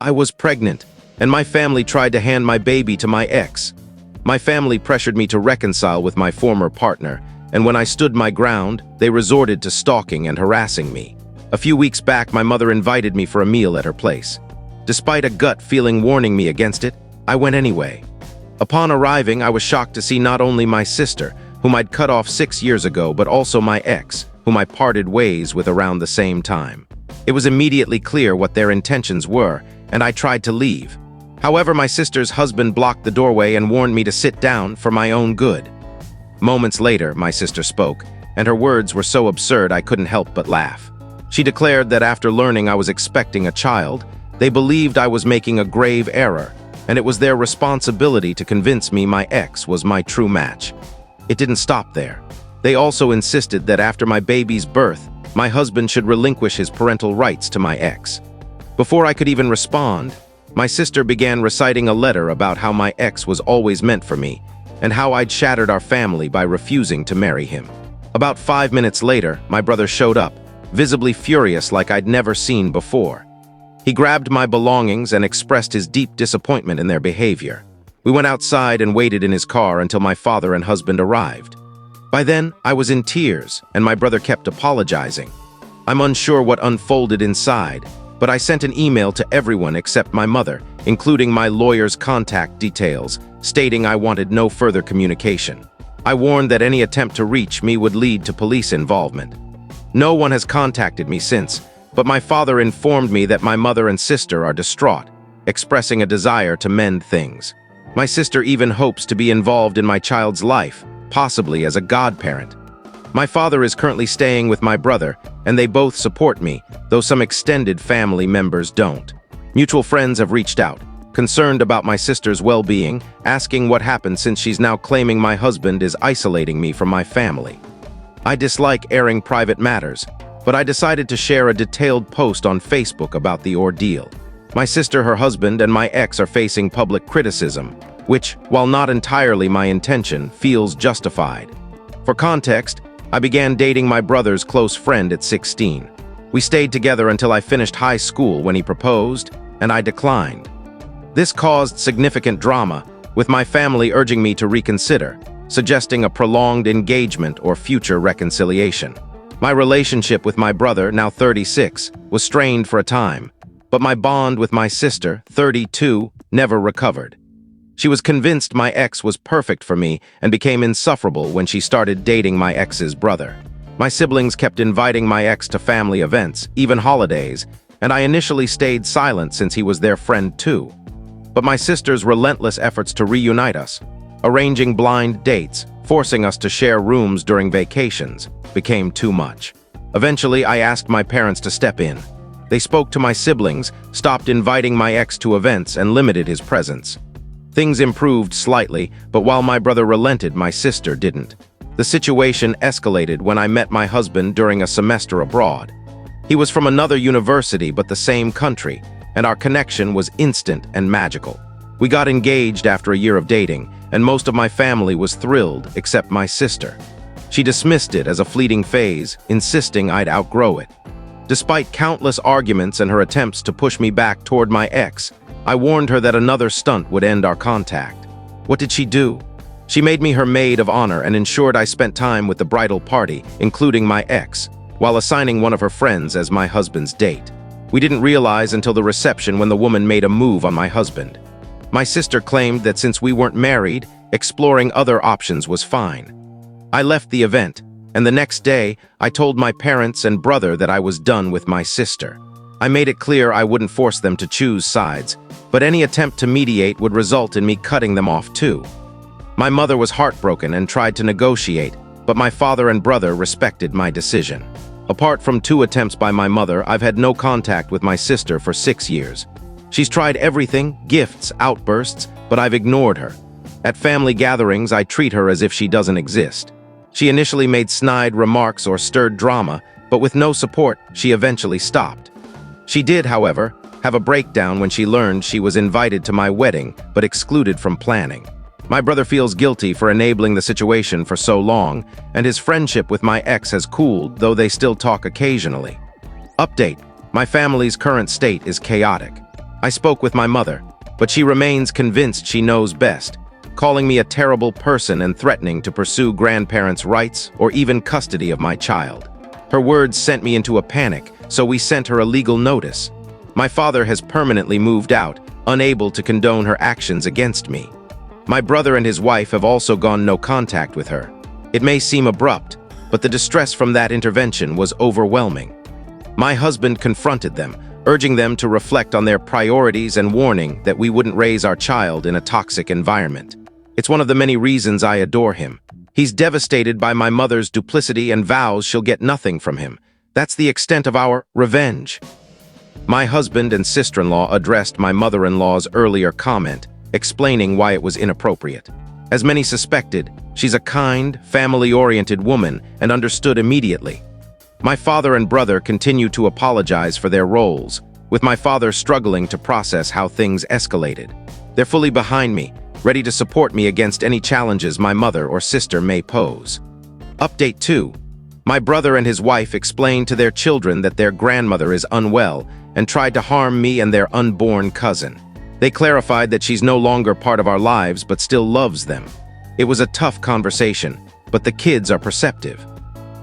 I was pregnant, and my family tried to hand my baby to my ex. My family pressured me to reconcile with my former partner, and when I stood my ground, they resorted to stalking and harassing me. A few weeks back, my mother invited me for a meal at her place. Despite a gut feeling warning me against it, I went anyway. Upon arriving, I was shocked to see not only my sister, whom I'd cut off 6 years ago, but also my ex, whom I parted ways with around the same time. It was immediately clear what their intentions were, and I tried to leave. However, my sister's husband blocked the doorway and warned me to sit down for my own good. Moments later, my sister spoke, and her words were so absurd I couldn't help but laugh. She declared that after learning I was expecting a child, they believed I was making a grave error, and it was their responsibility to convince me my ex was my true match. It didn't stop there. They also insisted that after my baby's birth, my husband should relinquish his parental rights to my ex. Before I could even respond, my sister began reciting a letter about how my ex was always meant for me, and how I'd shattered our family by refusing to marry him. About 5 minutes later, my brother showed up, visibly furious like I'd never seen before. He grabbed my belongings and expressed his deep disappointment in their behavior. We went outside and waited in his car until my father and husband arrived. By then, I was in tears, and my brother kept apologizing. I'm unsure what unfolded inside, but I sent an email to everyone except my mother, including my lawyer's contact details, stating I wanted no further communication. I warned that any attempt to reach me would lead to police involvement. No one has contacted me since, but my father informed me that my mother and sister are distraught, expressing a desire to mend things. My sister even hopes to be involved in my child's life, possibly as a godparent. My father is currently staying with my brother, and they both support me, though some extended family members don't. Mutual friends have reached out, concerned about my sister's well-being, asking what happened since she's now claiming my husband is isolating me from my family. I dislike airing private matters, but I decided to share a detailed post on Facebook about the ordeal. My sister, her husband, and my ex are facing public criticism, which, while not entirely my intention, feels justified. For context, I began dating my brother's close friend at 16. We stayed together until I finished high school when he proposed, and I declined. This caused significant drama, with my family urging me to reconsider, suggesting a prolonged engagement or future reconciliation. My relationship with my brother, now 36, was strained for a time, but my bond with my sister, 32, never recovered. She was convinced my ex was perfect for me and became insufferable when she started dating my ex's brother. My siblings kept inviting my ex to family events, even holidays, and I initially stayed silent since he was their friend too. But my sister's relentless efforts to reunite us, arranging blind dates, forcing us to share rooms during vacations, became too much. Eventually, I asked my parents to step in. They spoke to my siblings, stopped inviting my ex to events, and limited his presence. Things improved slightly, but while my brother relented, my sister didn't. The situation escalated when I met my husband during a semester abroad. He was from another university but the same country, and our connection was instant and magical. We got engaged after a year of dating, and most of my family was thrilled except my sister. She dismissed it as a fleeting phase, insisting I'd outgrow it. Despite countless arguments and her attempts to push me back toward my ex, I warned her that another stunt would end our contact. What did she do? She made me her maid of honor and ensured I spent time with the bridal party, including my ex, while assigning one of her friends as my husband's date. We didn't realize until the reception when the woman made a move on my husband. My sister claimed that since we weren't married, exploring other options was fine. I left the event, and the next day, I told my parents and brother that I was done with my sister. I made it clear I wouldn't force them to choose sides, but any attempt to mediate would result in me cutting them off too. My mother was heartbroken and tried to negotiate, but my father and brother respected my decision. Apart from 2 attempts by my mother, I've had no contact with my sister for 6 years. She's tried everything, gifts, outbursts, but I've ignored her. At family gatherings, I treat her as if she doesn't exist. She initially made snide remarks or stirred drama, but with no support, she eventually stopped. She did, however, have a breakdown when she learned she was invited to my wedding, but excluded from planning. My brother feels guilty for enabling the situation for so long, and his friendship with my ex has cooled, though they still talk occasionally. Update: my family's current state is chaotic. I spoke with my mother, but she remains convinced she knows best, calling me a terrible person and threatening to pursue grandparents' rights or even custody of my child. Her words sent me into a panic, so we sent her a legal notice. My father has permanently moved out, unable to condone her actions against me. My brother and his wife have also gone no contact with her. It may seem abrupt, but the distress from that intervention was overwhelming. My husband confronted them, urging them to reflect on their priorities and warning that we wouldn't raise our child in a toxic environment. It's one of the many reasons I adore him. He's devastated by my mother's duplicity and vows she'll get nothing from him. That's the extent of our revenge. My husband and sister-in-law addressed my mother-in-law's earlier comment, explaining why it was inappropriate. As many suspected, she's a kind, family-oriented woman and understood immediately. My father and brother continue to apologize for their roles, with my father struggling to process how things escalated. They're fully behind me, ready to support me against any challenges my mother or sister may pose. Update 2. My brother and his wife explained to their children that their grandmother is unwell and tried to harm me and their unborn cousin. They clarified that she's no longer part of our lives but still loves them. It was a tough conversation, but the kids are perceptive.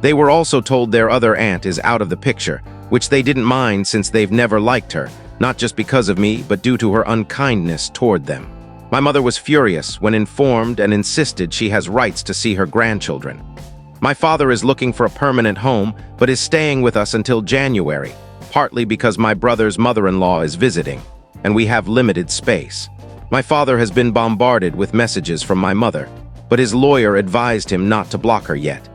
They were also told their other aunt is out of the picture, which they didn't mind since they've never liked her, not just because of me, but due to her unkindness toward them. My mother was furious when informed and insisted she has rights to see her grandchildren. My father is looking for a permanent home, but is staying with us until January, partly because my brother's mother-in-law is visiting, and we have limited space. My father has been bombarded with messages from my mother, but his lawyer advised him not to block her yet.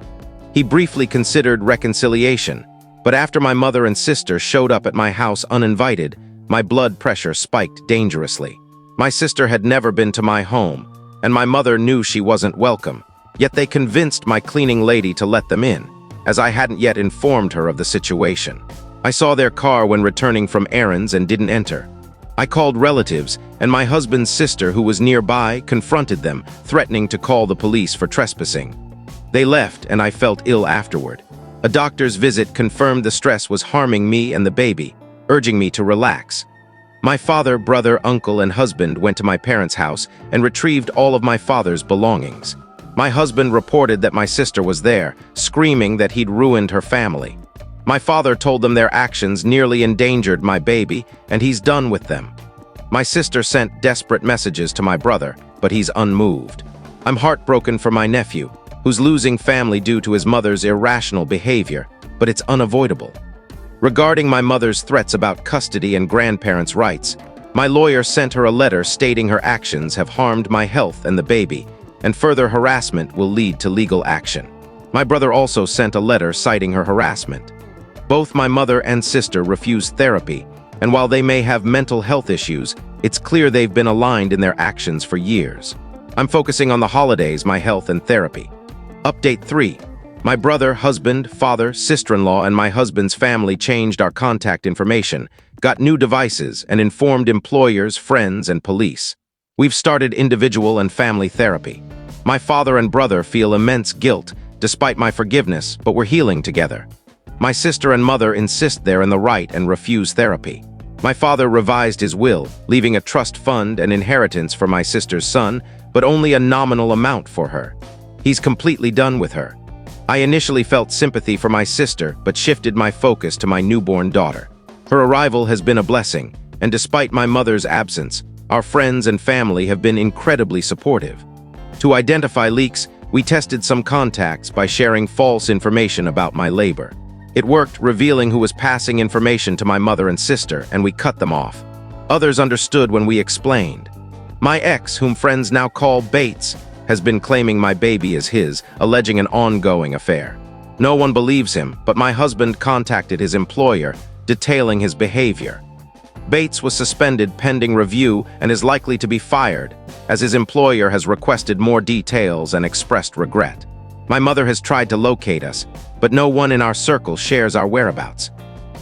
He briefly considered reconciliation, but after my mother and sister showed up at my house uninvited, my blood pressure spiked dangerously. My sister had never been to my home, and my mother knew she wasn't welcome, yet they convinced my cleaning lady to let them in, as I hadn't yet informed her of the situation. I saw their car when returning from errands and didn't enter. I called relatives, and my husband's sister, who was nearby, confronted them, threatening to call the police for trespassing. They left, and I felt ill afterward. A doctor's visit confirmed the stress was harming me and the baby, urging me to relax. My father, brother, uncle, and husband went to my parents' house and retrieved all of my father's belongings. My husband reported that my sister was there, screaming that he'd ruined her family. My father told them their actions nearly endangered my baby, and he's done with them. My sister sent desperate messages to my brother, but he's unmoved. I'm heartbroken for my nephew, who's losing family due to his mother's irrational behavior, but it's unavoidable. Regarding my mother's threats about custody and grandparents' rights, my lawyer sent her a letter stating her actions have harmed my health and the baby, and further harassment will lead to legal action. My brother also sent a letter citing her harassment. Both my mother and sister refused therapy, and while they may have mental health issues, it's clear they've been aligned in their actions for years. I'm focusing on the holidays, my health, and therapy. Update 3. My brother, husband, father, sister-in-law, and my husband's family changed our contact information, got new devices, and informed employers, friends, and police. We've started individual and family therapy. My father and brother feel immense guilt, despite my forgiveness, but we're healing together. My sister and mother insist they're in the right and refuse therapy. My father revised his will, leaving a trust fund and inheritance for my sister's son, but only a nominal amount for her. He's completely done with her. I initially felt sympathy for my sister, but shifted my focus to my newborn daughter. Her arrival has been a blessing, and despite my mother's absence, our friends and family have been incredibly supportive. To identify leaks, we tested some contacts by sharing false information about my labor. It worked, revealing who was passing information to my mother and sister, and we cut them off. Others understood when we explained. My ex, whom friends now call Bates, has been claiming my baby is his, alleging an ongoing affair. No one believes him, but my husband contacted his employer, detailing his behavior. Bates was suspended pending review and is likely to be fired, as his employer has requested more details and expressed regret. My mother has tried to locate us, but no one in our circle shares our whereabouts.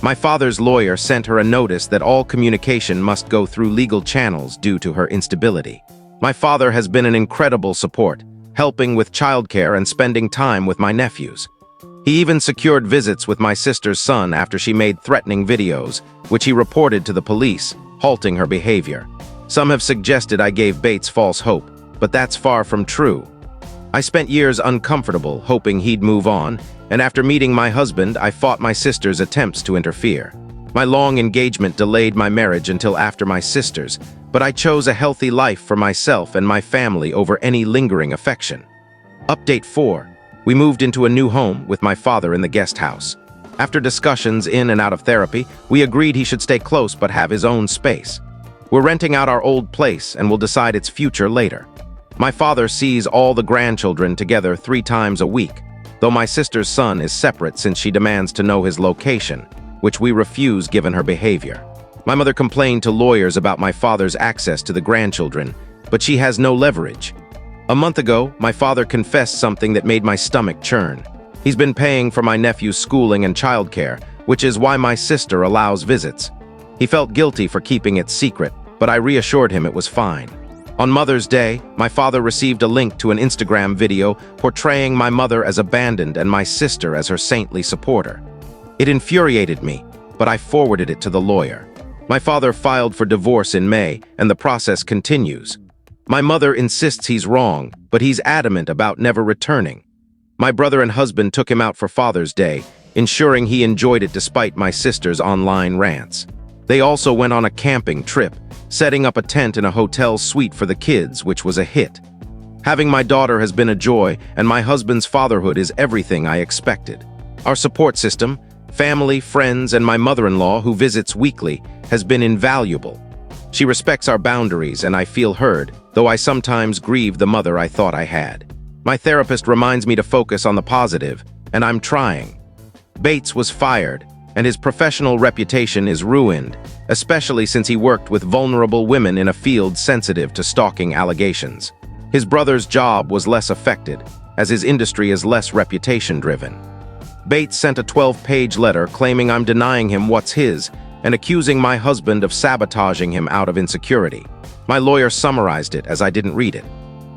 My father's lawyer sent her a notice that all communication must go through legal channels due to her instability. My father has been an incredible support, helping with childcare and spending time with my nephews. He even secured visits with my sister's son after she made threatening videos, which he reported to the police, halting her behavior. Some have suggested I gave Bates false hope, but that's far from true. I spent years uncomfortable, hoping he'd move on, and after meeting my husband, I fought my sister's attempts to interfere. My long engagement delayed my marriage until after my sister's, but I chose a healthy life for myself and my family over any lingering affection. Update 4. We moved into a new home with my father in the guest house. After discussions in and out of therapy, we agreed he should stay close but have his own space. We're renting out our old place and will decide its future later. My father sees all the grandchildren together 3 times a week, though my sister's son is separate since she demands to know his location, which we refuse given her behavior. My mother complained to lawyers about my father's access to the grandchildren, but she has no leverage. A month ago, my father confessed something that made my stomach churn. He's been paying for my nephew's schooling and childcare, which is why my sister allows visits. He felt guilty for keeping it secret, but I reassured him it was fine. On Mother's Day, my father received a link to an Instagram video portraying my mother as abandoned and my sister as her saintly supporter. It infuriated me, but I forwarded it to the lawyer. My father filed for divorce in May, and the process continues. My mother insists he's wrong, but he's adamant about never returning. My brother and husband took him out for Father's Day, ensuring he enjoyed it despite my sister's online rants. They also went on a camping trip, setting up a tent in a hotel suite for the kids, which was a hit. Having my daughter has been a joy, and my husband's fatherhood is everything I expected. Our support system, family, friends, and my mother-in-law, who visits weekly, has been invaluable. She respects our boundaries, and I feel heard, though I sometimes grieve the mother I thought I had. My therapist reminds me to focus on the positive, and I'm trying. Bates was fired, and his professional reputation is ruined, especially since he worked with vulnerable women in a field sensitive to stalking allegations. His brother's job was less affected, as his industry is less reputation-driven. Bates sent a 12-page letter claiming I'm denying him what's his and accusing my husband of sabotaging him out of insecurity. My lawyer summarized it as I didn't read it.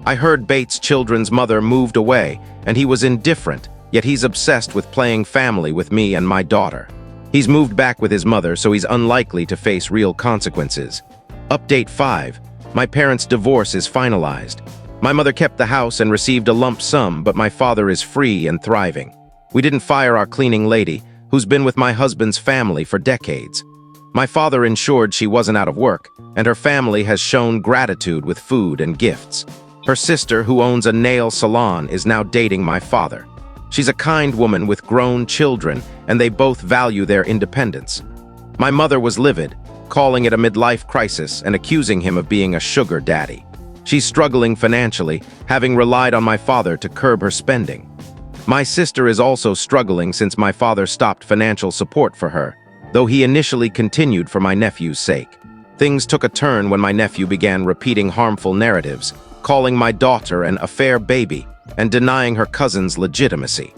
I heard Bates' children's mother moved away, and he was indifferent, yet he's obsessed with playing family with me and my daughter. He's moved back with his mother, so he's unlikely to face real consequences. Update 5. My parents' divorce is finalized. My mother kept the house and received a lump sum, but my father is free and thriving. We didn't fire our cleaning lady, who's been with my husband's family for decades. My father ensured she wasn't out of work, and her family has shown gratitude with food and gifts. Her sister, who owns a nail salon, is now dating my father. She's a kind woman with grown children, and they both value their independence. My mother was livid, calling it a midlife crisis and accusing him of being a sugar daddy. She's struggling financially, having relied on my father to curb her spending. My sister is also struggling since my father stopped financial support for her, though he initially continued for my nephew's sake. Things took a turn when my nephew began repeating harmful narratives, calling my daughter an affair baby, and denying her cousin's legitimacy.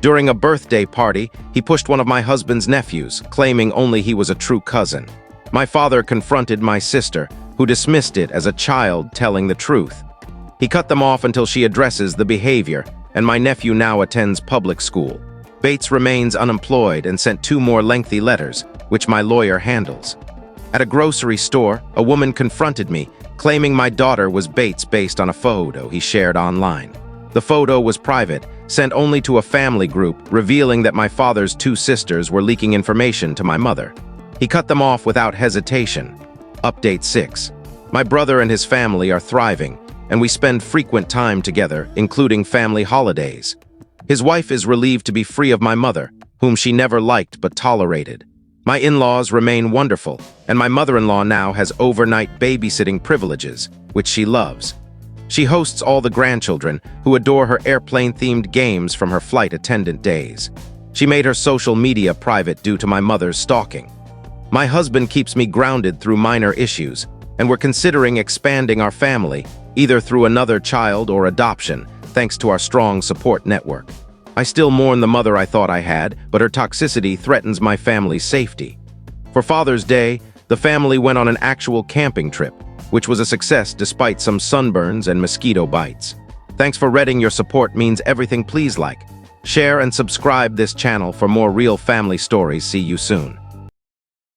During a birthday party, he pushed one of my husband's nephews, claiming only he was a true cousin. My father confronted my sister, who dismissed it as a child telling the truth. He cut them off until she addresses the behavior, and my nephew now attends public school. Bates remains unemployed and sent 2 more lengthy letters, which my lawyer handles. At a grocery store, a woman confronted me, claiming my daughter was Bates based on a photo he shared online. The photo was private, sent only to a family group, revealing that my father's 2 sisters were leaking information to my mother. He cut them off without hesitation. Update 6. My brother and his family are thriving, and we spend frequent time together, including family holidays. His wife is relieved to be free of my mother, whom she never liked but tolerated. My in-laws remain wonderful, and my mother-in-law now has overnight babysitting privileges, which she loves. She hosts all the grandchildren, who adore her airplane-themed games from her flight attendant days. She made her social media private due to my mother's stalking. My husband keeps me grounded through minor issues, and we're considering expanding our family, either through another child or adoption, thanks to our strong support network. I still mourn the mother I thought I had, but her toxicity threatens my family's safety. For Father's Day, the family went on an actual camping trip, which was a success despite some sunburns and mosquito bites. Thanks for reading. Your support means everything. Please like, share, and subscribe this channel for more real family stories. See you soon.